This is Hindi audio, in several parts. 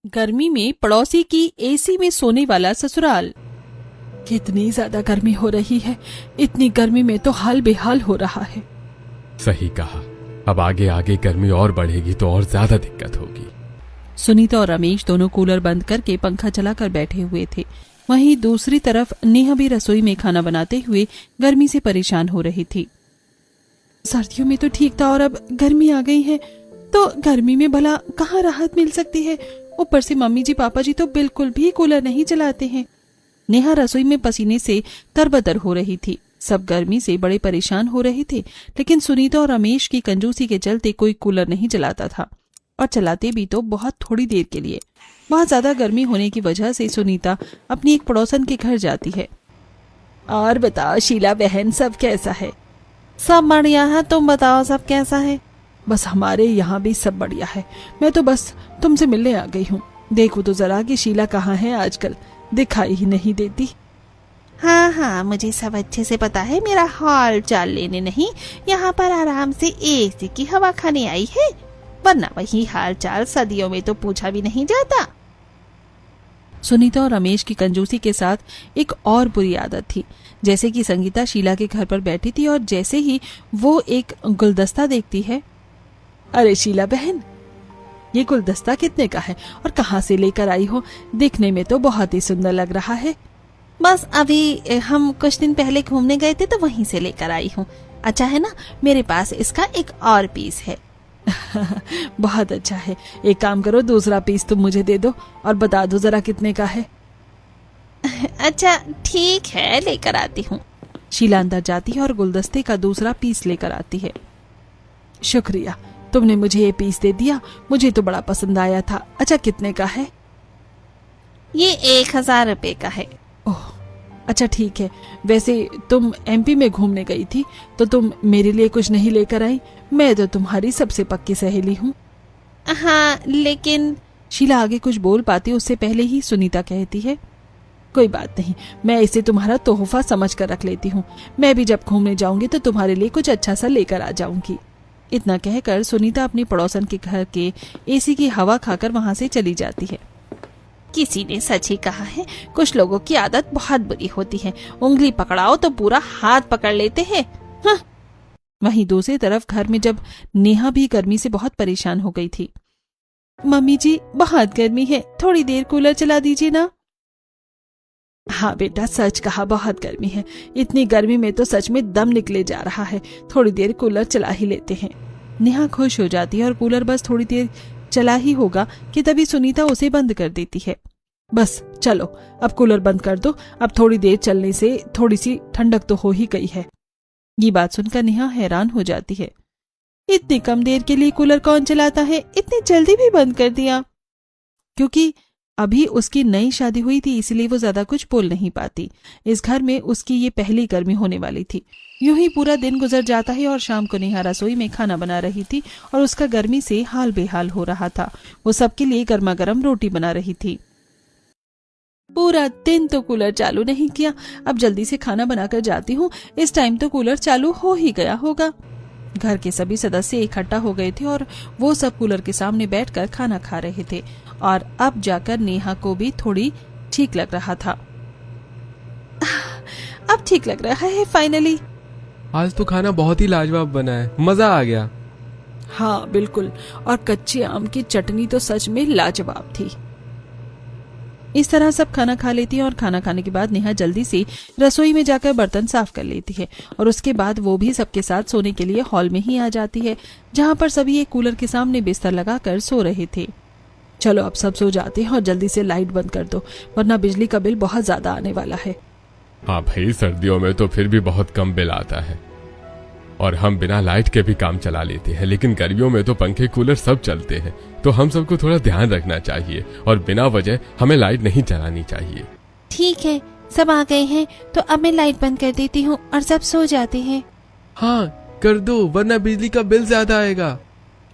गर्मी में पड़ोसी की एसी में सोने वाला ससुराल। कितनी ज्यादा गर्मी हो रही है, इतनी गर्मी में तो हाल बेहाल हो रहा है। सही कहा, अब आगे आगे गर्मी और बढ़ेगी तो और ज्यादा दिक्कत होगी। सुनीता और रमेश दोनों कूलर बंद करके पंखा चलाकर बैठे हुए थे। वहीं दूसरी तरफ नेहा भी रसोई में खाना बनाते हुए गर्मी से परेशान हो रही थी। सर्दियों में तो ठीक था और अब गर्मी आ गई है तो गर्मी में भला कहाँ राहत मिल सकती है। ऊपर से मम्मी जी पापा जी तो बिल्कुल भी कूलर नहीं चलाते हैं। नेहा रसोई में पसीने से तरबतर हो रही थी। सब गर्मी से बड़े परेशान हो रहे थे, लेकिन सुनीता और रमेश की कंजूसी के चलते कोई कूलर नहीं चलाता था, और चलाते भी तो बहुत थोड़ी देर के लिए। बहुत ज्यादा गर्मी होने की वजह से सुनीता अपनी एक पड़ोसन के घर जाती है। और बताओ शीला बहन, सब कैसा है? सब बढ़िया है, तुम बताओ सब कैसा है? बस हमारे यहाँ भी सब बढ़िया है। मैं तो बस तुमसे मिलने आ गई हूँ। देखो तो जरा कि शीला कहाँ है, आजकल दिखाई ही नहीं देती। हाँ हाँ, मुझे सब अच्छे से पता है। मेरा हाल चाल लेने नहीं, यहाँ पर आराम से एसी की हवा खाने आई है, वरना वही हाल चाल सदियों में तो पूछा भी नहीं जाता। सुनीता और रमेश की कंजूसी के साथ एक और बुरी आदत थी। जैसे कि संगीता शीला के घर पर बैठी थी और जैसे ही वो एक गुलदस्ता देखती है, अरे शीला बहन, ये गुलदस्ता कितने का है और कहाँ से लेकर आई हो? देखने में तो बहुत ही सुंदर लग रहा है। बस अभी हम कुछ दिन पहले घूमने गए थे तो वहीं से लेकर आई हूँ। अच्छा है ना, मेरे पास इसका एक और पीस है। बहुत अच्छा है। एक काम करो, दूसरा पीस तुम मुझे दे दो और बता दो जरा कितने का है। अच्छा ठीक है, लेकर आती हूँ। शीला अंदर जाती है और गुलदस्ते का दूसरा पीस लेकर आती है। शुक्रिया, तुमने मुझे ये पीस दे दिया, मुझे तो बड़ा पसंद आया था। अच्छा कितने का है? ये 1000 रुपए का है। ओह अच्छा ठीक है। वैसे तुम एमपी में घूमने गई थी तो तुम मेरे लिए कुछ नहीं लेकर आई? मैं तो तुम्हारी सबसे पक्की सहेली हूँ। हाँ लेकिन शीला आगे कुछ बोल पाती उससे पहले ही सुनीता कहती है, कोई बात नहीं, मैं इसे तुम्हारा तोहफा समझ कर रख लेती हूँ। मैं भी जब घूमने जाऊंगी तो तुम्हारे लिए कुछ अच्छा सा लेकर आ जाऊंगी। इतना कहकर सुनीता अपनी पड़ोसन के घर के एसी की हवा खाकर वहां से चली जाती है। किसी ने सच ही कहा है, कुछ लोगों की आदत बहुत बुरी होती है। उंगली पकड़ाओ तो पूरा हाथ पकड़ लेते हैं। हाँ। वहीं दूसरी तरफ घर में जब नेहा भी गर्मी से बहुत परेशान हो गई थी। मम्मी जी बहुत गर्मी है, थोड़ी देर कूलर चला दीजिए ना। हाँ बेटा, सच कहा, बहुत गर्मी है। इतनी गर्मी में तो सच में दम निकले जा रहा है। थोड़ी देर कूलर चला ही लेते हैं। नेहा खुश हो जाती है और कूलर बस थोड़ी देर चला ही होगा कि तभी सुनीता उसे बंद कर देती है। बस चलो अब कूलर बंद कर दो, अब थोड़ी देर चलने से थोड़ी सी ठंडक तो हो ही गई है। ये बात सुनकर नेहा हैरान हो जाती है। इतनी कम देर के लिए कूलर कौन चलाता है? इतनी जल्दी भी बंद कर दिया? क्योंकि अभी उसकी नई शादी हुई थी, इसलिए वो ज्यादा कुछ बोल नहीं पाती। इस घर में उसकी ये पहली गर्मी होने वाली थी। यूं ही पूरा दिन गुजर जाता है और शाम को नेहा रसोई में खाना बना रही थी और उसका गर्मी से हाल बेहाल हो रहा था। वो सबके लिए गर्मा गर्म रोटी बना रही थी। पूरा दिन तो कूलर चालू नहीं किया, अब जल्दी से खाना बनाकर जाती हूँ, इस टाइम तो कूलर चालू हो ही गया होगा। घर के सभी सदस्य इकट्ठा हो गए थे और वो सब कूलर के सामने बैठकर खाना खा रहे थे और अब जाकर नेहा को भी थोड़ी ठीक लग रहा था। अब ठीक लग रहा है फाइनली। आज तो खाना बहुत ही लाजवाब बना है, मजा आ गया। हाँ बिल्कुल, और कच्चे आम की चटनी तो सच में लाजवाब थी। इस तरह सब खाना खा लेती है और खाना खाने के बाद नेहा जल्दी से रसोई में जाकर बर्तन साफ कर लेती है और उसके बाद वो भी सबके साथ सोने के लिए हॉल में ही आ जाती है, जहाँ पर सभी एक कूलर के सामने बिस्तर लगाकर सो रहे थे। चलो अब सब सो जाते हैं और जल्दी से लाइट बंद कर दो, वरना बिजली का बिल बहुत ज्यादा आने वाला है। हाँ भाई, सर्दियों में तो फिर भी बहुत कम बिल आता है और हम बिना लाइट के भी काम चला लेते हैं, लेकिन गर्मियों में तो पंखे कूलर सब चलते हैं, तो हम सबको थोड़ा ध्यान रखना चाहिए और बिना वजह हमें लाइट नहीं चलानी चाहिए। ठीक है, सब आ गए हैं तो अब मैं लाइट बंद कर देती हूँ और सब सो जाते हैं। हाँ कर दो, वरना बिजली का बिल ज्यादा आएगा।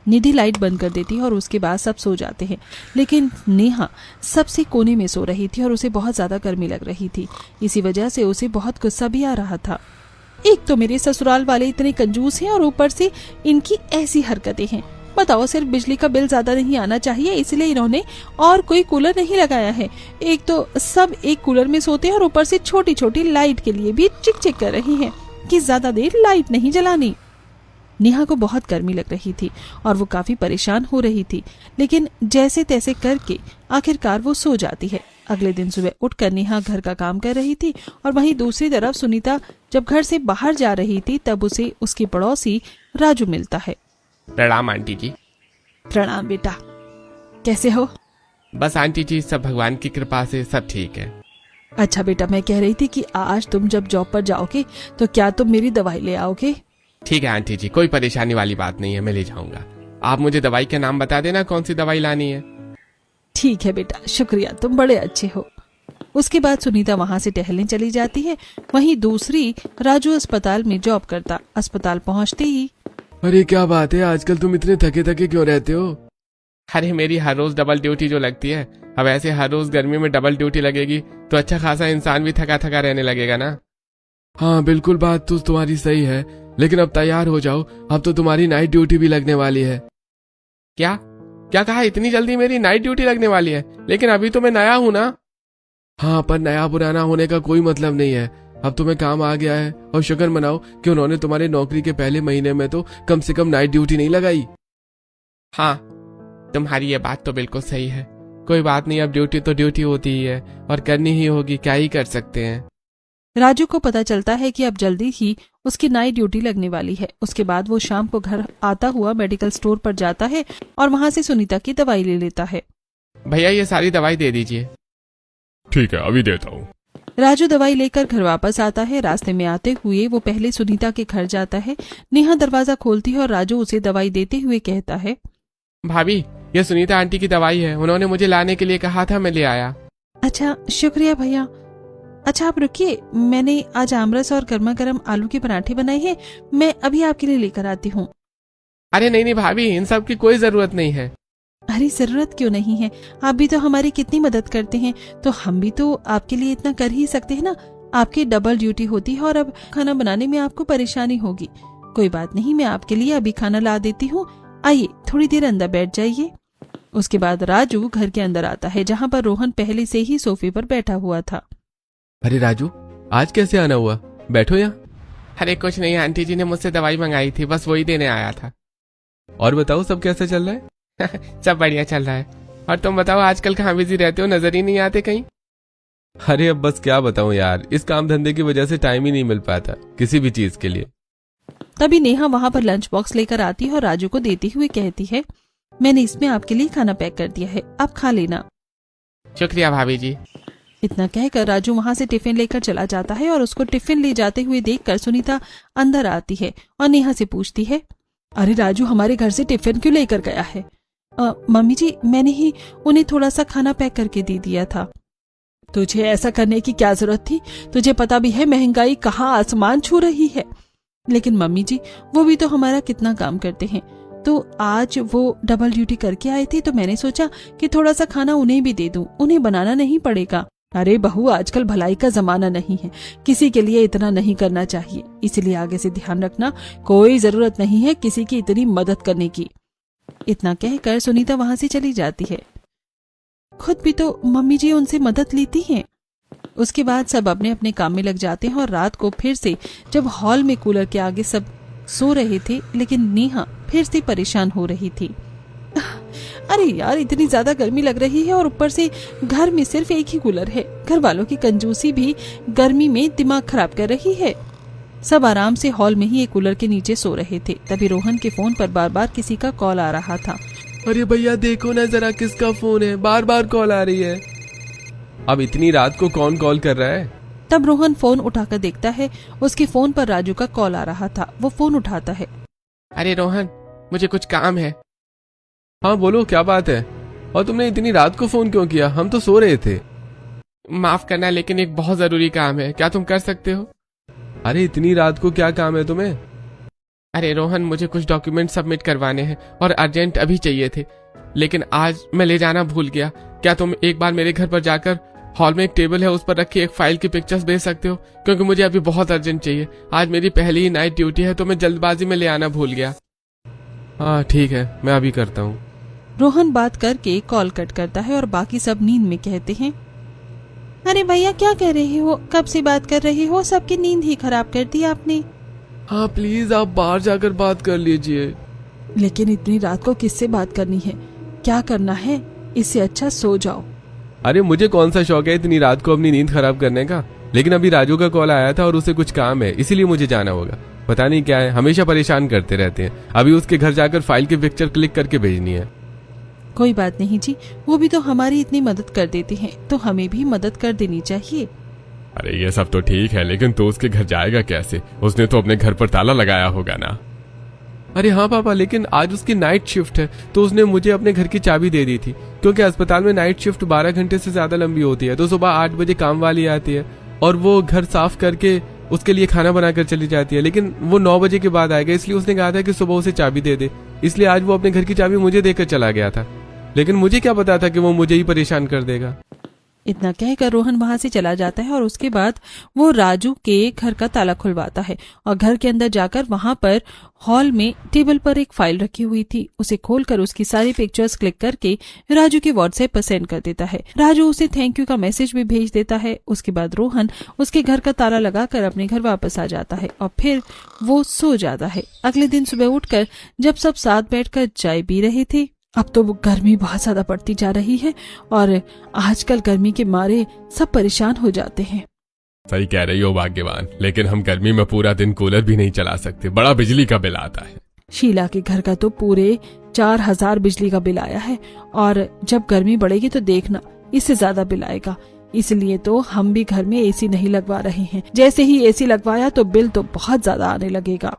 निधि लाइट बंद कर देती है और उसके बाद सब सो जाते हैं, लेकिन नेहा सबसे कोने में सो रही थी और उसे बहुत ज्यादा गर्मी लग रही थी। इसी वजह से उसे बहुत गुस्सा भी आ रहा था। एक तो मेरे ससुराल वाले इतने कंजूस हैं और ऊपर से इनकी ऐसी हरकतें हैं। बताओ, सिर्फ बिजली का बिल ज्यादा नहीं आना चाहिए इसलिए इन्होंने और कोई कूलर नहीं लगाया है। एक तो सब एक कूलर में सोते हैं और ऊपर से छोटी छोटी लाइट के लिए भी चिक चिक कर रही हैं कि ज्यादा देर लाइट नहीं जलानी। नेहा को बहुत गर्मी लग रही थी और वो काफी परेशान हो रही थी, लेकिन जैसे तैसे करके आखिरकार वो सो जाती है। अगले दिन सुबह उठकर नेहा घर का काम कर रही थी और वहीं दूसरी तरफ सुनीता जब घर से बाहर जा रही थी तब उसे उसकी पड़ोसी राजू मिलता है। प्रणाम आंटी जी। प्रणाम बेटा, कैसे हो? बस आंटी जी सब भगवान की कृपा से सब ठीक है। अच्छा बेटा, मैं कह रही थी कि आज तुम जब जॉब पर जाओगे तो क्या तुम मेरी दवाई ले आओगे? ठीक है आंटी जी, कोई परेशानी वाली बात नहीं है, मैं ले जाऊंगा। आप मुझे दवाई का नाम बता देना, कौन सी दवाई लानी है। ठीक है बेटा, शुक्रिया, तुम बड़े अच्छे हो। उसके बाद सुनीता वहां से टहलने चली जाती है। वहीं दूसरी राजू अस्पताल में जॉब करता। अस्पताल पहुंचते ही, अरे क्या बात है, आजकल तुम इतने थके थके क्यों रहते हो? अरे मेरी हर रोज डबल ड्यूटी जो लगती है, अब ऐसे हर रोज गर्मी में डबल ड्यूटी लगेगी तो अच्छा खासा इंसान भी थका थका रहने लगेगा ना। हाँ बिल्कुल, बात तो तुम्हारी सही है, लेकिन अब तैयार हो जाओ, अब तो तुम्हारी नाइट ड्यूटी भी लगने वाली है। क्या क्या कहा? इतनी जल्दी मेरी नाइट ड्यूटी लगने वाली है? लेकिन अभी तो मैं नया हूँ ना। हाँ, पर नया पुराना होने का कोई मतलब नहीं है, अब तुम्हें काम आ गया है और शुक्र मनाओ कि उन्होंने तुम्हारे नौकरी के पहले महीने में तो कम से कम नाइट ड्यूटी नहीं लगाई। हाँ, तुम्हारी ये बात तो बिल्कुल सही है। कोई बात नहीं, अब ड्यूटी तो ड्यूटी होती ही है और करनी ही होगी, क्या ही कर सकते हैं। राजू को पता चलता है कि अब जल्दी ही उसकी नाइट ड्यूटी लगने वाली है। उसके बाद वो शाम को घर आता हुआ मेडिकल स्टोर पर जाता है और वहां से सुनीता की दवाई ले लेता है। भैया ये सारी दवाई दे दीजिए। ठीक है, अभी देता हूँ। राजू दवाई लेकर घर वापस आता है। रास्ते में आते हुए वो पहले सुनीता के घर जाता है। नेहा दरवाजा खोलती है और राजू उसे दवाई देते हुए कहता है, भाभी ये सुनीता आंटी की दवाई है, उन्होंने मुझे लाने के लिए कहा था, मैं ले आया। अच्छा शुक्रिया भैया। अच्छा आप रुकिए, मैंने आज आमरस और गर्मा गर्म आलू के पराठे बनाए हैं, मैं अभी आपके लिए लेकर आती हूँ। अरे नहीं नहीं भाभी, इन सब की कोई जरूरत नहीं है। अरे जरूरत क्यों नहीं है, आप भी तो हमारी कितनी मदद करते हैं, तो हम भी तो आपके लिए इतना कर ही सकते हैं ना। आपकी डबल ड्यूटी होती है और अब खाना बनाने में आपको परेशानी होगी। कोई बात नहीं, मैं आपके लिए अभी खाना ला देती हूँ, आइए थोड़ी देर अंदर बैठ जाइए। उसके बाद राजू घर के अंदर आता है जहाँ पर रोहन पहले से ही सोफे पर बैठा हुआ था। अरे राजू, आज कैसे आना हुआ? बैठो यहाँ। अरे कुछ नहीं, आंटी जी ने मुझसे दवाई मंगाई थी, बस वही देने आया था। और बताओ सब कैसे चल रहा है? सब बढ़िया चल रहा है। और तुम बताओ आजकल कहाँ बिजी रहते हो, नजर ही नहीं आते कहीं। अरे अब बस क्या बताऊं यार, इस काम धंधे की वजह से टाइम ही नहीं मिल पाता किसी भी चीज के लिए। तभी नेहा वहाँ पर लंच बॉक्स लेकर आती है और राजू को देती हुए कहती है, मैंने इसमें आपके लिए खाना पैक कर दिया है, आप खा लेना। शुक्रिया भाभी जी। इतना कहकर राजू वहाँ से टिफिन लेकर चला जाता है और उसको टिफिन ले जाते हुए देखकर सुनीता अंदर आती है और नेहा से पूछती है, अरे राजू हमारे घर से टिफिन क्यों लेकर गया है? मम्मी जी, मैंने ही उन्हें थोड़ा सा खाना पैक करके दे दिया था। तुझे ऐसा करने की क्या जरूरत थी? तुझे पता भी है महंगाई कहाँ आसमान छू रही है। लेकिन मम्मी जी, वो भी तो हमारा कितना काम करते हैं, तो आज वो डबल ड्यूटी करके आए थे तो मैंने सोचा कि थोड़ा सा खाना उन्हें भी दे दूं, उन्हें बनाना नहीं पड़ेगा। अरे बहू, आजकल भलाई का जमाना नहीं है, किसी के लिए इतना नहीं करना चाहिए, इसलिए आगे से ध्यान रखना, कोई जरूरत नहीं है किसी की इतनी मदद करने की। इतना कहकर सुनीता वहां से चली जाती है। खुद भी तो मम्मी जी उनसे मदद लेती हैं। उसके बाद सब अपने अपने काम में लग जाते हैं और रात को फिर से जब हॉल में कूलर के आगे सब सो रहे थे, लेकिन नेहा फिर से परेशान हो रही थी। अरे यार, इतनी ज्यादा गर्मी लग रही है और ऊपर से घर में सिर्फ एक ही कूलर है। घर वालों की कंजूसी भी गर्मी में दिमाग खराब कर रही है। सब आराम से हॉल में ही एक कूलर के नीचे सो रहे थे। तभी रोहन के फोन पर बार बार किसी का कॉल आ रहा था। अरे भैया देखो ना जरा, किसका फोन है, बार बार कॉल आ रही है। अब इतनी रात को कौन कॉल कर रहा है? तब रोहन फोन उठाकर देखता है, उसके फोन पर राजू का कॉल आ रहा था। वो फोन उठाता है। अरे रोहन, मुझे कुछ काम है। हाँ बोलो, क्या बात है? और तुमने इतनी रात को फोन क्यों किया? हम तो सो रहे थे। माफ करना, लेकिन एक बहुत जरूरी काम है, क्या तुम कर सकते हो? अरे इतनी रात को क्या काम है तुम्हें? अरे रोहन, मुझे कुछ डॉक्यूमेंट सबमिट करवाने हैं और अर्जेंट अभी चाहिए थे, लेकिन आज मैं ले जाना भूल गया। क्या तुम एक बार मेरे घर पर जाकर हॉल में एक टेबल है, उस पर रखी एक फाइल की पिक्चर्स भेज सकते हो? क्योंकि मुझे अभी बहुत अर्जेंट चाहिए। आज मेरी पहली ही नाइट ड्यूटी है तो मैं जल्दबाजी में ले आना भूल गया। हाँ ठीक है, मैं अभी करता हूँ। रोहन बात करके कॉल कट करता है और बाकी सब नींद में कहते हैं, अरे भैया क्या कह रहे हो, कब से बात कर रहे हो, सबकी नींद ही खराब कर दी आपने। हाँ प्लीज आप बाहर जाकर बात कर लीजिए। लेकिन इतनी रात को किससे बात करनी है, क्या करना है, इससे अच्छा सो जाओ। अरे मुझे कौन सा शौक है इतनी रात को अपनी नींद खराब करने का, लेकिन अभी राजू का कॉल आया था और उसे कुछ काम है, इसीलिए मुझे जाना होगा। पता नहीं क्या है, हमेशा परेशान करते रहते हैं। अभी उसके घर जाकर फाइल की पिक्चर क्लिक करके भेजनी है। कोई बात नहीं जी, वो भी तो हमारी इतनी मदद कर देते हैं, तो हमें भी मदद कर देनी चाहिए। अरे ये सब तो ठीक है, लेकिन तो उसके घर जाएगा कैसे? उसने तो अपने घर पर ताला लगाया होगा ना। अरे हाँ पापा, लेकिन आज उसकी नाइट शिफ्ट है, तो उसने मुझे अपने घर की चाबी दे दी थी, क्योंकि अस्पताल में नाइट शिफ्ट 12 घंटे से ज्यादा लंबी होती है। तो सुबह 8 बजे काम वाली आती है और वो घर साफ करके उसके लिए खाना बनाकर चली जाती है, लेकिन वो 9 बजे के बाद आएगा, इसलिए उसने कहा था कि सुबह उसे चाबी दे दे। इसलिए आज वो अपने घर की चाबी मुझे देकर चला गया था, लेकिन मुझे क्या पता था कि वो मुझे ही परेशान कर देगा। इतना कहकर रोहन वहां से चला जाता है और उसके बाद वो राजू के घर का ताला खुलवाता है और घर के अंदर जाकर वहां पर हॉल में टेबल पर एक फाइल रखी हुई थी, उसे खोलकर उसकी सारी पिक्चर्स क्लिक करके राजू के व्हाट्सएप पर सेंड कर देता है। राजू उसे थैंक यू का मैसेज भी भेज देता है। उसके बाद रोहन उसके घर का ताला लगाकर अपने घर वापस आ जाता है और फिर वो सो जाता है। अगले दिन सुबह उठकर जब सब साथ बैठकर चाय पी रहे थे, अब तो गर्मी बहुत ज्यादा बढ़ती जा रही है और आजकल गर्मी के मारे सब परेशान हो जाते हैं। सही कह रही हो भाग्यवान, लेकिन हम गर्मी में पूरा दिन कूलर भी नहीं चला सकते, बड़ा बिजली का बिल आता है। शीला के घर का तो पूरे 4000 बिजली का बिल आया है और जब गर्मी बढ़ेगी तो देखना इससे ज्यादा बिल आएगा। इसलिए तो हम भी घर में एसी नहीं लगवा रहे हैं, जैसे ही एसी लगवाया तो बिल तो बहुत ज्यादा आने लगेगा।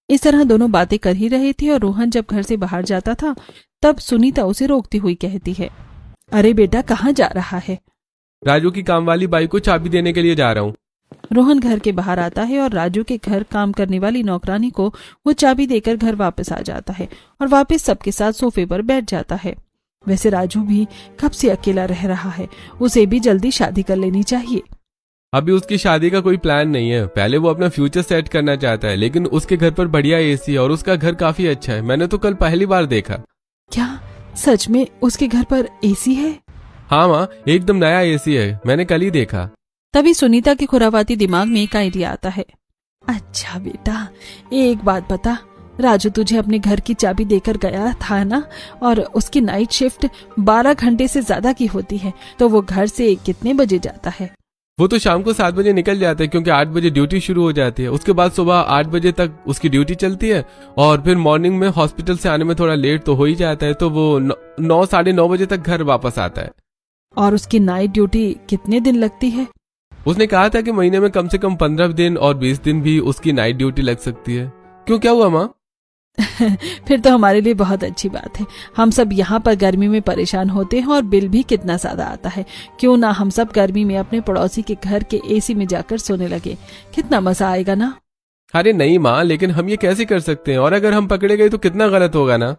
इस तरह दोनों बातें कर ही रहे थे और रोहन जब घर से बाहर जाता था तब सुनीता उसे रोकती हुई कहती है, अरे बेटा कहाँ जा रहा है? राजू की काम वाली बाई को चाबी देने के लिए जा रहा हूँ। रोहन घर के बाहर आता है और राजू के घर काम करने वाली नौकरानी को वो चाबी देकर घर वापस आ जाता है और वापस सबके साथ सोफे पर बैठ जाता है। वैसे राजू भी कब से अकेला रह रहा है, उसे भी जल्दी शादी कर लेनी चाहिए। अभी उसकी शादी का कोई प्लान नहीं है, पहले वो अपना फ्यूचर सेट करना चाहता है, लेकिन उसके घर पर बढ़िया एसी है और उसका घर काफी अच्छा है। मैंने तो कल पहली बार देखा। क्या सच में उसके घर पर एसी है? हाँ माँ, एकदम नया एसी है, मैंने कल ही देखा। तभी सुनीता के खुराफाती दिमाग में एक आइडिया आता है। अच्छा बेटा, एक बात बता, राजू तुझे अपने घर की चाबी देकर गया था ना, और उसकी नाइट शिफ्ट 12 घंटे से ज्यादा की होती है, तो वो घर से कितने बजे जाता है? वो तो शाम को 7 बजे निकल जाता है, क्योंकि 8 बजे ड्यूटी शुरू हो जाती है। उसके बाद सुबह 8 बजे तक उसकी ड्यूटी चलती है और फिर मॉर्निंग में हॉस्पिटल से आने में थोड़ा लेट तो हो ही जाता है, तो वो 9 साढ़े 9 बजे तक घर वापस आता है। और उसकी नाइट ड्यूटी कितने दिन लगती है? उसने कहा था कि महीने में कम से कम 15 दिन और 20 दिन भी उसकी नाइट ड्यूटी लग सकती है। क्यों, क्या हुआ माँ? फिर तो हमारे लिए बहुत अच्छी बात है। हम सब यहाँ पर गर्मी में परेशान होते हैं और बिल भी कितना ज्यादा आता है। क्यों ना हम सब गर्मी में अपने पड़ोसी के घर के एसी में जाकर सोने लगे, कितना मजा आएगा ना। अरे नहीं माँ, लेकिन हम ये कैसे कर सकते हैं, और अगर हम पकड़े गए तो कितना गलत होगा ना।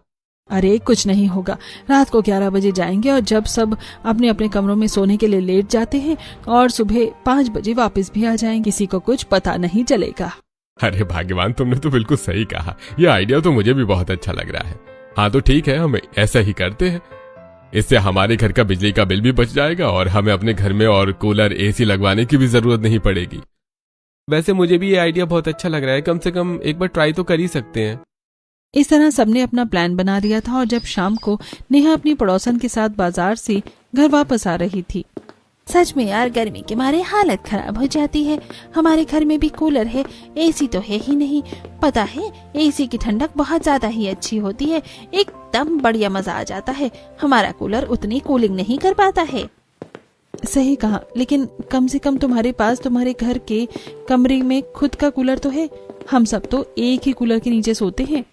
अरे कुछ नहीं होगा, रात को 11 बजे जाएंगे और जब सब अपने अपने कमरों में सोने के लिए लेट जाते हैं और सुबह 5 बजे वापस भी आ जाएंगे, किसी को कुछ पता नहीं चलेगा। अरे भाग्यवान, तुमने तो बिल्कुल सही कहा, यह आइडिया तो मुझे भी बहुत अच्छा लग रहा है। हाँ तो ठीक है, हम ऐसा ही करते हैं। इससे हमारे घर का बिजली का बिल भी बच जाएगा और हमें अपने घर में और कूलर एसी लगवाने की भी जरूरत नहीं पड़ेगी। वैसे मुझे भी ये आइडिया बहुत अच्छा लग रहा है, कम से कम एक बार ट्राई तो कर ही सकते हैं। इस तरह सबने अपना प्लान बना लिया था और जब शाम को नेहा अपनी पड़ोसन के साथ बाजार से घर वापस आ रही थी। सच में यार, गर्मी के मारे हालत खराब हो जाती है। हमारे घर में भी कूलर है, एसी तो है ही नहीं। पता है, एसी की ठंडक बहुत ज्यादा ही अच्छी होती है, एकदम बढ़िया मजा आ जाता है। हमारा कूलर उतनी कूलिंग नहीं कर पाता है। सही कहा, लेकिन कम से कम तुम्हारे पास तुम्हारे घर के कमरे में खुद का कूलर तो है। हम सब तो एक ही कूलर के नीचे सोते हैं।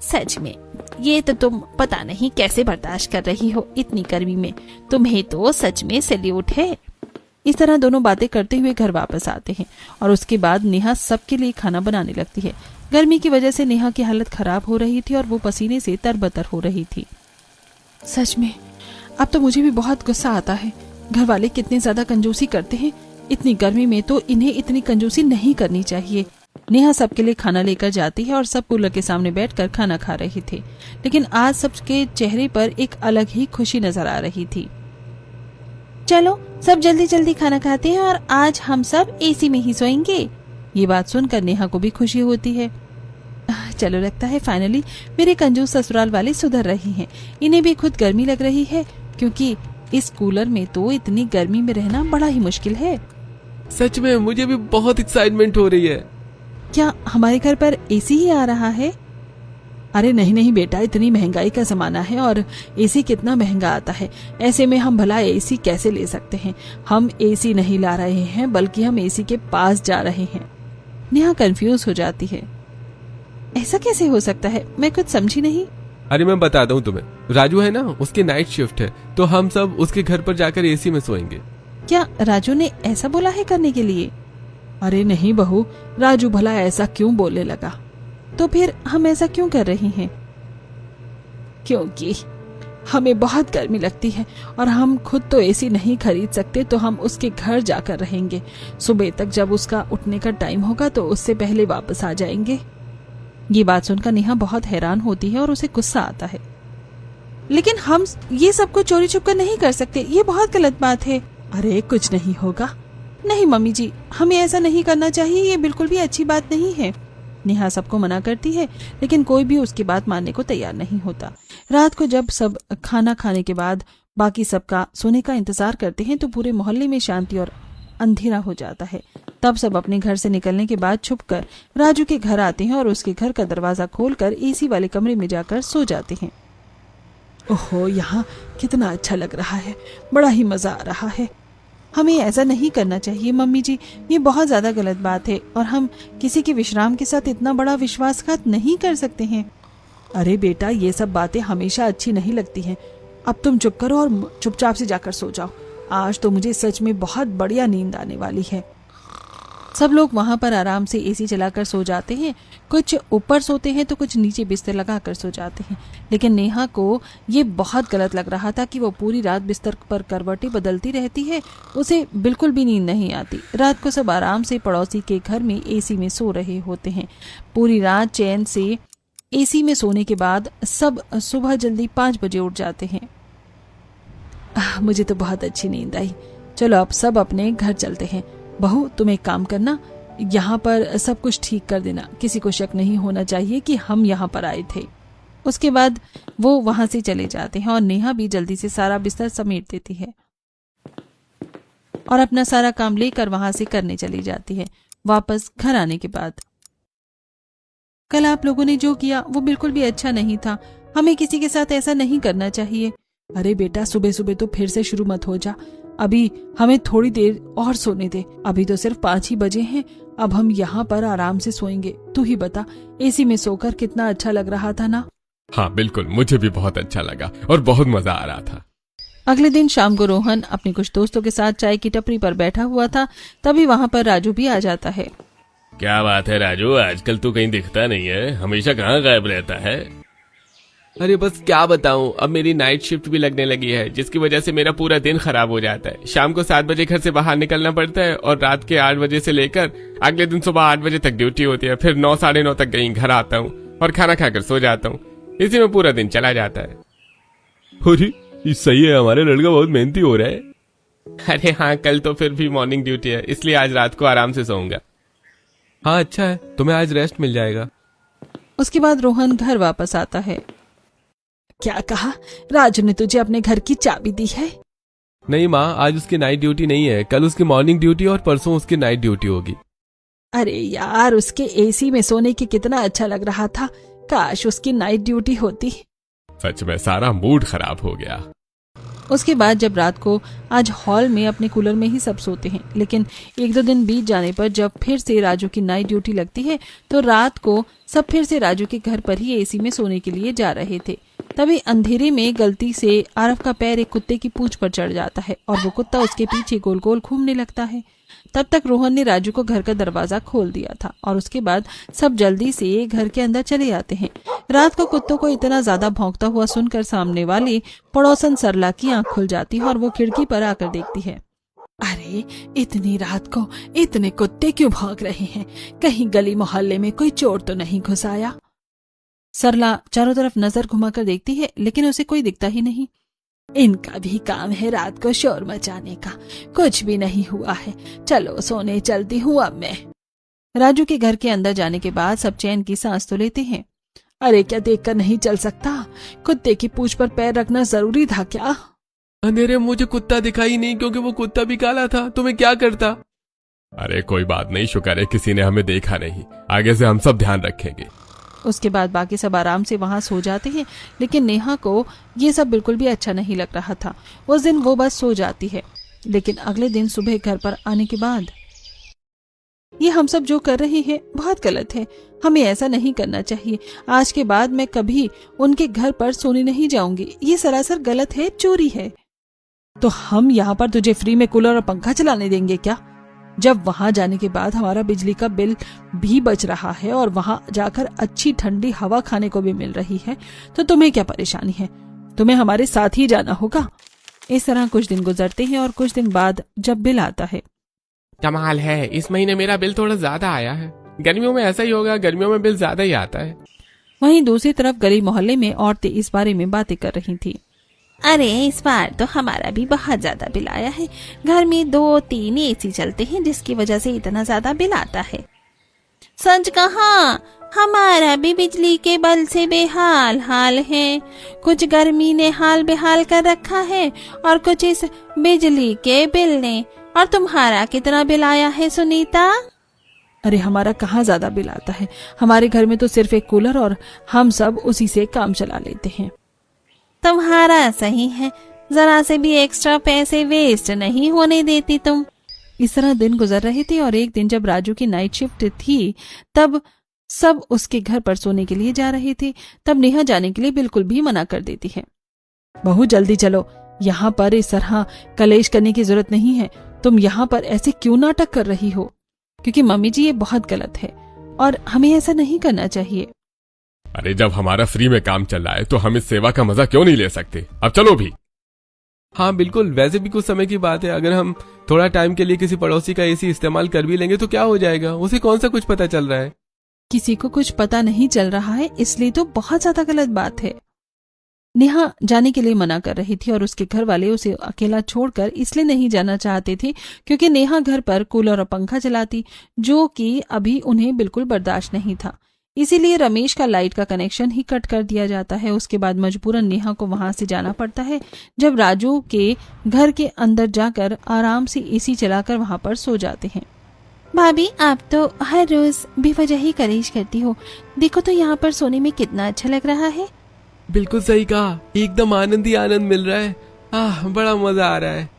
सच में, ये तो तुम पता नहीं कैसे बर्दाश्त कर रही हो इतनी गर्मी में। तुम्हें तो सच में सैल्यूट है। इस तरह दोनों बातें करते हुए घर वापस आते हैं और उसके बाद नेहा सबके लिए खाना बनाने लगती है। गर्मी की वजह से नेहा की हालत खराब हो रही थी और वो पसीने से तरबतर हो रही थी। सच में अब तो मुझे भी बहुत गुस्सा आता है। घर वाले कितने ज्यादा कंजूसी करते हैं। इतनी गर्मी में तो इन्हें इतनी कंजूसी नहीं करनी चाहिए। नेहा सबके लिए खाना लेकर जाती है और सब कूलर के सामने बैठकर खाना खा रहे थे, लेकिन आज सबके चेहरे पर एक अलग ही खुशी नजर आ रही थी। चलो सब जल्दी जल्दी खाना खाते हैं और आज हम सब एसी में ही सोएंगे। ये बात सुनकर नेहा को भी खुशी होती है। चलो, लगता है फाइनली मेरे कंजूस ससुराल वाले सुधर रहे हैं। इन्हें भी खुद गर्मी लग रही है, क्योंकि इस कूलर में तो इतनी गर्मी में रहना बड़ा ही मुश्किल है। सच में मुझे भी बहुत एक्साइटमेंट हो रही है। क्या हमारे घर पर एसी ही आ रहा है? अरे नहीं नहीं बेटा, इतनी महंगाई का जमाना है और एसी कितना महंगा आता है। ऐसे में हम भला एसी कैसे ले सकते हैं? हम एसी नहीं ला रहे हैं, बल्कि हम एसी के पास जा रहे हैं। नेहा कंफ्यूज हो जाती है। ऐसा कैसे हो सकता है? मैं कुछ समझी नहीं। अरे मैं बताता हूँ तुम्हें, राजू है ना, उसकी नाइट शिफ्ट है, तो हम सब उसके घर पर जाकर एसी में सोएंगे। क्या राजू ने ऐसा बोला है करने के लिए? अरे नहीं बहू, राजू भला ऐसा क्यों बोलने लगा? तो फिर हम ऐसा क्यों कर रही हैं? क्योंकि हमें बहुत गर्मी लगती है और हम खुद तो एसी नहीं खरीद सकते, तो हम उसके घर जाकर रहेंगे। सुबह तक जब उसका उठने का टाइम होगा तो उससे पहले वापस आ जाएंगे। ये बात सुनकर नेहा बहुत हैरान होती है और उसे गुस्सा आता है। लेकिन हम ये सब कुछ चोरी छुपकर नहीं कर सकते, ये बहुत गलत बात है। अरे कुछ नहीं होगा। नहीं मम्मी जी, हमें ऐसा नहीं करना चाहिए, ये बिल्कुल भी अच्छी बात नहीं है। नेहा सबको मना करती है, लेकिन कोई भी उसकी बात मानने को तैयार नहीं होता। रात को जब सब खाना खाने के बाद बाकी सबका सोने का इंतजार करते हैं तो पूरे मोहल्ले में शांति और अंधेरा हो जाता है। तब सब अपने घर से निकलने के बाद छुपकर राजू के घर आते हैं और उसके घर का दरवाजा खोलकर एसी वाले कमरे में जाकर सो जाते हैं। ओहो, यहाँ कितना अच्छा लग रहा है, बड़ा ही मजा आ रहा है। हमें ऐसा नहीं करना चाहिए मम्मी जी, ये बहुत ज्यादा गलत बात है और हम किसी के विश्राम के साथ इतना बड़ा विश्वासघात नहीं कर सकते हैं। अरे बेटा, ये सब बातें हमेशा अच्छी नहीं लगती हैं। अब तुम चुप करो और चुपचाप से जाकर सो जाओ। आज तो मुझे सच में बहुत बढ़िया नींद आने वाली है। सब लोग वहां पर आराम से एसी चलाकर सो जाते हैं। कुछ ऊपर सोते हैं तो कुछ नीचे बिस्तर लगाकर सो जाते हैं। लेकिन नेहा को ये बहुत गलत लग रहा था कि वो पूरी रात बिस्तर पर करवटें बदलती रहती है, उसे बिल्कुल भी नींद नहीं आती। रात को सब आराम से पड़ोसी के घर में एसी में सो रहे होते हैं। पूरी रात चैन से एसी में सोने के बाद सब सुबह जल्दी 5 बजे उठ जाते हैं। मुझे तो बहुत अच्छी नींद आई। चलो अब सब अपने घर चलते हैं। बहू, तुम एक काम करना, यहाँ पर सब कुछ ठीक कर देना। किसी को शक नहीं होना चाहिए कि हम यहाँ पर आए थे। उसके बाद वो वहां से चले जाते हैं और नेहा भी जल्दी से सारा बिस्तर समेट देती है और अपना सारा काम लेकर वहां से करने चली जाती है। वापस घर आने के बाद, कल आप लोगों ने जो किया वो बिल्कुल भी अच्छा नहीं था। हमें किसी के साथ ऐसा नहीं करना चाहिए। अरे बेटा, सुबह सुबह तो फिर से शुरू मत हो जा। अभी हमें थोड़ी देर और सोने दे। अभी तो सिर्फ 5 ही बजे हैं। अब हम यहाँ पर आराम से सोएंगे। तू ही बता, एसी में सोकर कितना अच्छा लग रहा था ना? हाँ बिल्कुल, मुझे भी बहुत अच्छा लगा और बहुत मजा आ रहा था। अगले दिन शाम को रोहन अपने कुछ दोस्तों के साथ चाय की टपरी पर बैठा हुआ था। तभी वहाँ पर राजू भी आ जाता है। क्या बात है राजू, आजकल तू कहीं दिखता नहीं है, हमेशा कहाँ गायब रहता है? अरे बस क्या बताऊं, अब मेरी नाइट शिफ्ट भी लगने लगी है, जिसकी वजह से मेरा पूरा दिन खराब हो जाता है। शाम को 7 बजे घर से बाहर निकलना पड़ता है और रात के 8 बजे से लेकर अगले दिन सुबह 8 बजे तक ड्यूटी होती है। फिर 9 साढ़े 9 तक कहीं घर आता हूँ और खाना खाकर सो जाता हूँ। इसी में पूरा दिन चला जाता है। अरे सही है, हमारे लड़का बहुत मेहनती हो रहा है। अरे हाँ, कल तो फिर भी मॉर्निंग ड्यूटी है, इसलिए आज रात को आराम से सोऊंगा। हाँ अच्छा है, तुम्हें आज रेस्ट मिल जाएगा। उसके बाद रोहन घर वापस आता है। क्या कहा? राजू ने तुझे अपने घर की चाबी दी है? नहीं माँ, आज उसकी नाइट ड्यूटी नहीं है, कल उसकी मॉर्निंग ड्यूटी और परसों उसकी नाइट ड्यूटी होगी। अरे यार, उसके एसी में सोने के कितना अच्छा लग रहा था। काश उसकी नाइट ड्यूटी होती। सच में सारा मूड खराब हो गया। उसके बाद जब रात को आज हॉल में अपने कूलर में ही सब सोते हैं, लेकिन 1-2 दिन बीत जाने पर जब फिर से राजू की नाइट ड्यूटी लगती है तो रात को सब फिर से राजू के घर पर ही एसी में सोने के लिए जा रहे थे। तभी अंधेरे में गलती से आरव का पैर एक कुत्ते की पूंछ पर चढ़ जाता है और वो कुत्ता उसके पीछे गोल गोल घूमने लगता है। तब तक रोहन ने राजू को घर का दरवाजा खोल दिया था और उसके बाद सब जल्दी से घर के अंदर चले आते हैं। रात को कुत्तों को इतना ज्यादा भौंकता हुआ सुनकर सामने वाले पड़ोसन सरला की आंख खुल जाती है और वो खिड़की पर आकर देखती है। अरे इतनी रात को इतने कुत्ते क्यों भाग रहे हैं? कहीं गली मोहल्ले में कोई चोर तो नहीं घुस आया? सरला चारों तरफ नजर घुमाकर देखती है, लेकिन उसे कोई दिखता ही नहीं। इनका भी काम है रात को शोर मचाने का। कुछ भी नहीं हुआ है, चलो सोने चलती हूँ अब मैं। राजू के घर के अंदर जाने के बाद सब चैन की सांस तो लेते हैं। अरे क्या देखकर नहीं चल सकता? कुत्ते की पूंछ पर पैर रखना जरूरी था क्या? अंधेरे मुझे कुत्ता दिखाई नहीं, क्योंकि वो कुत्ता भी काला था, तो मैं क्या करता? अरे कोई बात नहीं, शुक्र है किसी ने हमें देखा नहीं। आगे से हम सब ध्यान रखेंगे। उसके बाद बाकी सब आराम से वहां सो जाते हैं, लेकिन नेहा को ये सब बिल्कुल भी अच्छा नहीं लग रहा था। उस दिन वो बस सो जाती है, लेकिन अगले दिन सुबह घर पर आने के बाद, ये हम सब जो कर रहे हैं बहुत गलत है। हमें ऐसा नहीं करना चाहिए। आज के बाद मैं कभी उनके घर पर सोने नहीं जाऊंगी। ये सरासर गलत है, चोरी है। तो हम यहाँ पर तुझे फ्री में कूलर और पंखा चलाने देंगे क्या? जब वहां जाने के बाद हमारा बिजली का बिल भी बच रहा है और वहां जाकर अच्छी ठंडी हवा खाने को भी मिल रही है, तो तुम्हें क्या परेशानी है? तुम्हें हमारे साथ ही जाना होगा। इस तरह कुछ दिन गुजरते हैं और कुछ दिन बाद जब बिल आता है, कमाल है, इस महीने मेरा बिल थोड़ा ज्यादा आया है। गर्मियों में ऐसा ही होगा, गर्मियों में बिल ज्यादा ही आता है। वहीं दूसरी तरफ गली मोहल्ले में औरतें इस बारे में बातें कर रही थी। अरे इस बार तो हमारा भी बहुत ज्यादा बिल आया है। घर में 2-3 एसी चलते हैं, जिसकी वजह से इतना ज्यादा बिल आता है। सच कहा, हमारा भी बिजली के बिल से बेहाल हाल है। कुछ गर्मी ने हाल बेहाल कर रखा है और कुछ इस बिजली के बिल ने। और तुम्हारा कितना बिल आया है सुनीता? अरे हमारा कहाँ ज्यादा बिल आता है। हमारे घर में तो सिर्फ एक कूलर और हम सब उसी से काम चला लेते हैं। तुम्हारा सही है, जरा से भी एक्स्ट्रा पैसे वेस्ट नहीं होने देती तुम। इस तरह दिन गुजर रहे थे और एक दिन जब राजू की नाइट शिफ्ट थी, तब सब उसके घर पर सोने के लिए जा रहे थे। तब नेहा जाने के लिए बिल्कुल भी मना कर देती है। बहू जल्दी चलो, यहाँ पर इस तरह कलेश करने की जरूरत नहीं है। तुम यहाँ पर ऐसे क्यों नाटक कर रही हो? क्योंकि मम्मी जी ये बहुत गलत है और हमें ऐसा नहीं करना चाहिए। अरे जब हमारा फ्री में काम चल रहा है तो हम इस सेवा का मजा क्यों नहीं ले सकते? अब चलो भी। हाँ बिल्कुल, वैसे भी कुछ समय की बात है। अगर हम थोड़ा टाइम के लिए किसी पड़ोसी का एसी इस्तेमाल कर भी लेंगे तो क्या हो जाएगा? उसे कौन सा कुछ पता चल रहा है? किसी को कुछ पता नहीं चल रहा है, इसलिए तो बहुत ज्यादा गलत बात है। नेहा जाने के लिए मना कर रही थी और उसके घर वाले उसे अकेला छोड़कर इसलिए नहीं जाना चाहते थे क्योंकि नेहा घर पर कूलर और पंखा चलाती, जो कि अभी उन्हें बिल्कुल बर्दाश्त नहीं था। इसीलिए रमेश का लाइट का कनेक्शन ही कट कर दिया जाता है। उसके बाद मजबूरन नेहा को वहां से जाना पड़ता है। जब राजू के घर के अंदर जाकर आराम से एसी चलाकर वहां पर सो जाते हैं। भाभी, आप तो हर रोज बेवजह ही कलेश करती हो। देखो तो यहाँ पर सोने में कितना अच्छा लग रहा है। बिल्कुल सही कहा, एकदम आनंद ही आनंद मिल रहा है। बड़ा मजा आ रहा है।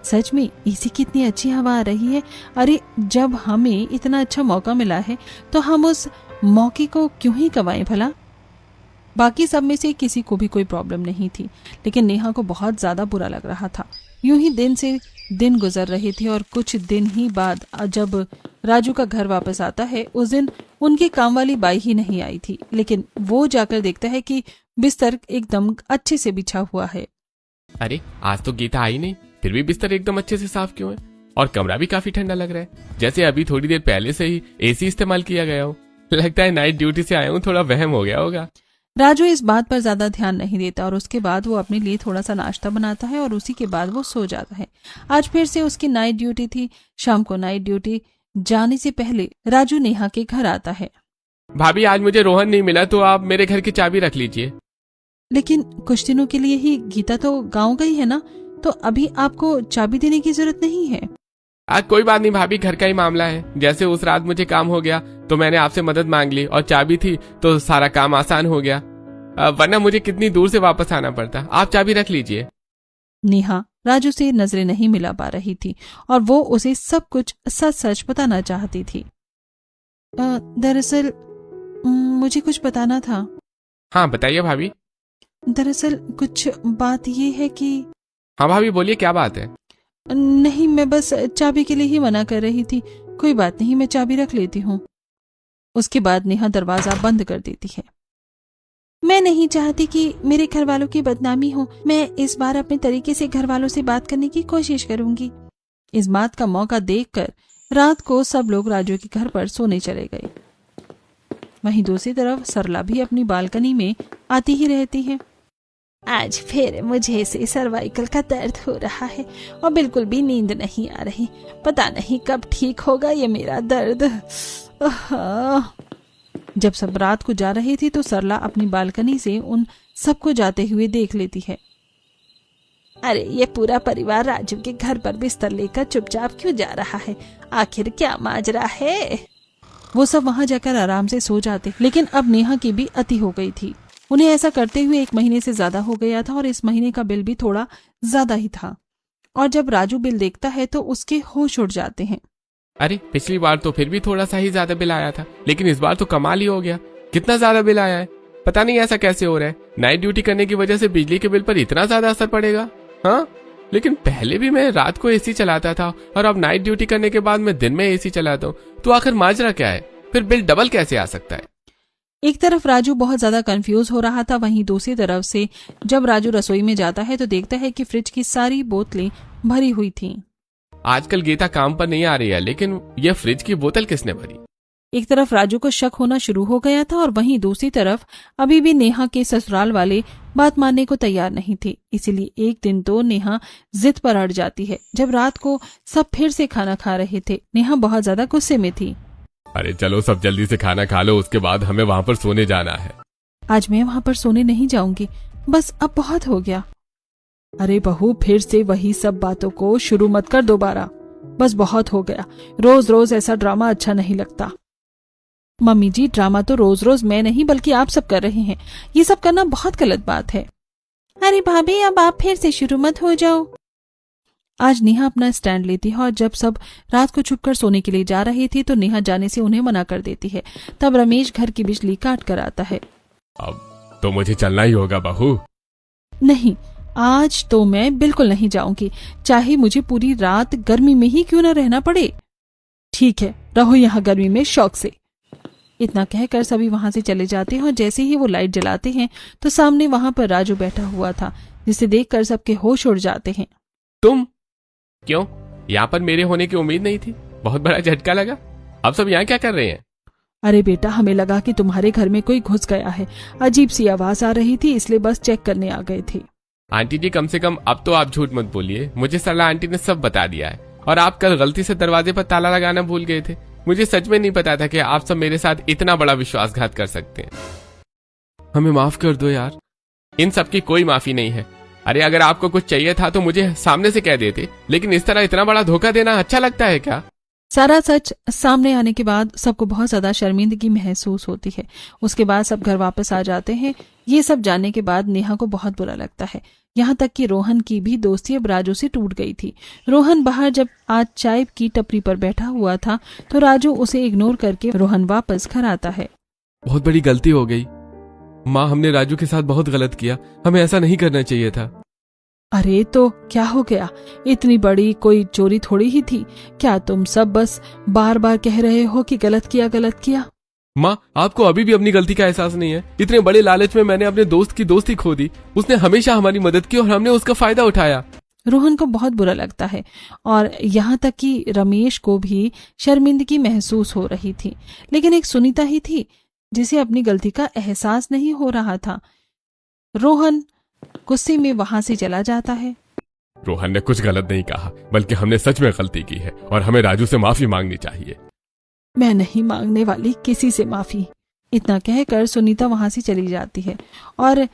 सच में एसी की इतनी अच्छी हवा आ रही है। अरे जब हमें इतना अच्छा मौका मिला है तो हम उस मौके को क्यों ही गवाएं भला। बाकी सब में से किसी को भी कोई प्रॉब्लम नहीं थी, लेकिन नेहा को बहुत ज्यादा बुरा लग रहा था। यूं ही दिन से दिन गुजर रहे थे और कुछ दिन ही बाद जब राजू का घर वापस आता है, उस दिन उनकी काम वाली बाई ही नहीं आई थी, लेकिन वो जाकर देखता है कि बिस्तर एकदम अच्छे से बिछा हुआ है। अरे आज तो गीता आई नहीं, फिर भी बिस्तर एकदम अच्छे से साफ क्यों है? और कमरा भी काफी ठंडा लग रहा है, जैसे अभी थोड़ी देर पहले से ही एसी इस्तेमाल किया गया हो। लगता है नाइट ड्यूटी से आया हूँ, थोड़ा वहम हो गया होगा। राजू इस बात पर ज्यादा ध्यान नहीं देता और उसके बाद वो अपने लिए थोड़ा सा नाश्ता बनाता है और उसी के बाद वो सो जाता है। आज फिर से उसकी नाइट ड्यूटी थी। शाम को नाइट ड्यूटी जाने से पहले राजू नेहा के घर आता है। भाभी, आज मुझे रोहन नहीं मिला, तो आप मेरे घर की चाबी रख लीजिए। लेकिन कुछ दिनों के लिए ही गीता तो गाँव गई है ना, तो अभी आपको चाबी देने की जरूरत नहीं है। कोई बात नहीं भाभी, घर का ही मामला है। जैसे उस रात मुझे काम हो गया तो मैंने आपसे मदद मांग ली और चाबी थी तो सारा काम आसान हो गया, वरना मुझे कितनी दूर से वापस आना पड़ता। आप चाबी रख लीजिए। नेहा राजू से नजरें नहीं मिला पा रही थी और वो उसे सब कुछ सच सच बताना चाहती थी। दरअसल मुझे कुछ बताना था। हाँ बताइए भाभी। दरअसल कुछ बात ये है कि। हाँ भाभी बोलिए, क्या बात है? नहीं, मैं बस चाबी के लिए ही मना कर रही थी। कोई बात नहीं, मैं चाबी रख लेती हूँ। उसके बाद नेहा दरवाजा बंद कर देती है। मैं नहीं चाहती कि मेरे घर वालों की बदनामी हो। मैं इस बार अपने तरीके से घर वालों से बात करने की कोशिश करूंगी। इस बात का मौका देखकर रात को सब लोग राजू के घर पर सोने चले गए। वहीं दूसरी तरफ सरला भी अपनी बालकनी में आती ही रहती है। आज फिर मुझे इसे सर्वाइकल का दर्द हो रहा है और बिल्कुल भी नींद नहीं आ रही। पता नहीं कब ठीक होगा ये मेरा दर्द। जब सब रात को जा रही थी तो सरला अपनी बालकनी से उन सबको जाते हुए देख लेती है। अरे ये पूरा परिवार राजू के घर पर बिस्तर लेकर चुपचाप क्यों जा रहा है? आखिर क्या माजरा है? वो सब वहां जाकर आराम से सो जाते, लेकिन अब नेहा की भी अति हो गई थी। उन्हें ऐसा करते हुए 1 महीने से ज्यादा हो गया था और इस महीने का बिल भी थोड़ा ज्यादा ही था। और जब राजू बिल देखता है तो उसके होश उड़ जाते हैं। अरे पिछली बार तो फिर भी थोड़ा सा ही ज्यादा बिल आया था, लेकिन इस बार तो कमाल ही हो गया। कितना ज्यादा बिल आया है, पता नहीं ऐसा कैसे हो रहा है। नाइट ड्यूटी करने की वजह से बिजली के बिल पर इतना ज्यादा असर पड़ेगा? हाँ, लेकिन पहले भी मैं रात को एसी चलाता था और अब नाइट ड्यूटी करने के बाद मैं दिन में एसी चलाता हूँ, तो आखिर माजरा क्या है? फिर बिल डबल कैसे आ सकता है? एक तरफ राजू बहुत ज्यादा कंफ्यूज हो रहा था, वहीं दूसरी तरफ से जब राजू रसोई में जाता है तो देखता है कि फ्रिज की सारी बोतलें भरी हुई थीं। आजकल गीता काम पर नहीं आ रही है, लेकिन ये फ्रिज की बोतल किसने भरी? एक तरफ राजू को शक होना शुरू हो गया था और वहीं दूसरी तरफ अभी भी नेहा के ससुराल वाले बात मानने को तैयार नहीं थे। इसीलिए एक दिन तो नेहा जिद पर अड़ जाती है। जब रात को सब फिर से खाना खा रहे थे, नेहा बहुत ज्यादा गुस्से में थी। अरे चलो सब जल्दी से खाना खा लो, उसके बाद हमें वहाँ पर सोने जाना है। आज मैं वहाँ पर सोने नहीं जाऊंगी, बस अब बहुत हो गया। अरे बहू, फिर से वही सब बातों को शुरू मत कर दोबारा, बस बहुत हो गया। रोज रोज ऐसा ड्रामा अच्छा नहीं लगता। मम्मी जी, ड्रामा तो रोज रोज मैं नहीं बल्कि आप सब कर रहे हैं। ये सब करना बहुत गलत बात है। अरे भाभी, अब आप फिर से शुरू मत हो जाओ। आज नेहा अपना स्टैंड लेती है और जब सब रात को छुपकर सोने के लिए जा रही थी तो नेहा जाने से उन्हें मना कर देती है। तब रमेश घर की बिजली काट कर आता है। अब तो मुझे चलना ही होगा बहू। नहीं, आज तो मैं बिल्कुल नहीं जाऊंगी, चाहे मुझे पूरी रात गर्मी में ही क्यों न रहना पड़े। ठीक है, रहो यहाँ गर्मी में शौक से। इतना कहकर सभी वहां से चले जाते हैं और जैसे ही वो लाइट जलाते हैं तो सामने वहां पर राजू बैठा हुआ था, जिसे देखकर सबके होश उड़ जाते हैं। तुम क्यों? यहाँ पर मेरे होने की उम्मीद नहीं थी, बहुत बड़ा झटका लगा। अब सब यहाँ क्या कर रहे हैं? अरे बेटा, हमें लगा कि तुम्हारे घर में कोई घुस गया है। अजीब सी आवाज आ रही थी, इसलिए बस चेक करने आ गए थे। आंटी जी, कम से कम अब तो आप झूठ मत बोलिए। मुझे सरला आंटी ने सब बता दिया है और आप कल गलती से दरवाजे पर ताला लगाना भूल गए थे। मुझे सच में नहीं पता था कि आप सब मेरे साथ इतना बड़ा विश्वासघात कर सकते हैं। हमें माफ कर दो यार। इन सब की कोई माफी नहीं है। अरे अगर आपको कुछ चाहिए था तो मुझे सामने से कह देते, लेकिन इस तरह इतना बड़ा धोखा देना अच्छा लगता है क्या? सारा सच सामने आने के बाद सबको बहुत ज्यादा शर्मिंदगी महसूस होती है। उसके बाद सब घर वापस आ जाते हैं। ये सब जानने के बाद नेहा को बहुत बुरा लगता है। यहाँ तक कि रोहन की भी दोस्ती अब राजू से टूट गई थी। रोहन बाहर जब आज चाय की टपरी पर बैठा हुआ था तो राजू उसे इग्नोर करके रोहन वापस घर आता है। बहुत बड़ी गलती हो गई माँ, हमने राजू के साथ बहुत गलत किया। हमें ऐसा नहीं करना चाहिए था। अरे तो क्या हो गया? इतनी बड़ी कोई चोरी थोड़ी ही थी। क्या तुम सब बस बार बार कह रहे हो कि गलत किया गलत किया? माँ, आपको अभी भी अपनी गलती का एहसास नहीं है? इतने बड़े लालच में मैंने अपने दोस्त की दोस्ती खो दी। उसने हमेशा हमारी मदद की और हमने उसका फायदा उठाया। रोहन को बहुत बुरा लगता है और यहाँ तक कि रमेश को भी शर्मिंदगी महसूस हो रही थी, लेकिन एक सुनीता ही थी जिसे अपनी गलती का एहसास नहीं हो रहा था। रोहन गुस्से में वहां से चला जाता है। रोहन ने कुछ गलत नहीं कहा, बल्कि हमने सच में गलती की है और हमें राजू से माफी मांगनी चाहिए। मैं नहीं मांगने वाली किसी से माफी। इतना कहकर सुनीता वहां से चली जाती है और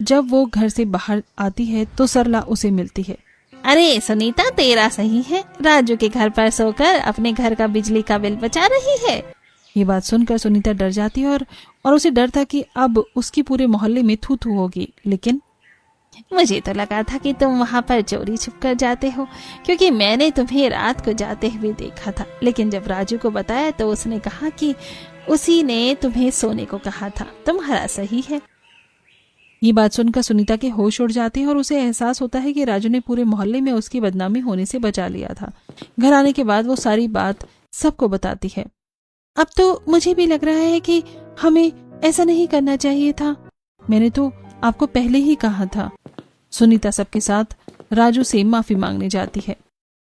जब वो घर से बाहर आती है तो सरला उसे मिलती है। अरे सुनीता, तेरा सही है, राजू के घर पर सोकर अपने घर का बिजली का बिल बचा रही है। ये बात सुनकर सुनीता डर जाती है और उसे डर था कि अब उसकी पूरे मोहल्ले में थू थू होगी। लेकिन मुझे तो लगा था कि तुम वहाँ पर चोरी छुप कर जाते हो, क्योंकि मैंने तुम्हें रात को जाते हुए देखा था। लेकिन जब राजू को बताया तो उसने कहा कि उसी ने तुम्हें सोने को कहा था। तुम्हारा सही है। ये बात सुनकर सुनीता के होश उड़ जाते हैं और उसे एहसास होता है कि राजू ने पूरे मोहल्ले में उसकी बदनामी होने से बचा लिया था। घर आने के बाद वो सारी बात सबको बताती है। अब तो मुझे भी लग रहा है कि हमें ऐसा नहीं करना चाहिए था। मैंने तो आपको पहले ही कहा था। सुनीता सबके साथ राजू से माफी मांगने जाती है।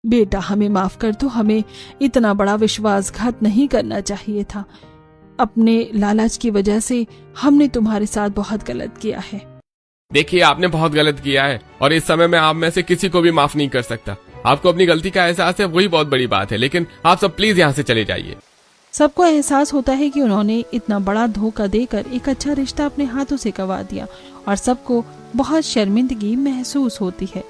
बेटा हमें माफ कर दो, हमें इतना बड़ा विश्वासघात नहीं करना चाहिए था। अपने लालच की वजह से हमने तुम्हारे साथ बहुत गलत किया है। देखिए, आपने बहुत गलत किया है और इस समय मैं आप में से किसी को भी माफ नहीं कर सकता। आपको अपनी गलती का एहसास है, वही बहुत बड़ी बात है, लेकिन आप सब प्लीज यहाँ से चले जाइए। सबको एहसास होता है कि उन्होंने इतना बड़ा धोखा देकर एक अच्छा रिश्ता अपने हाथों से गंवा दिया और सबको बहुत शर्मिंदगी महसूस होती है।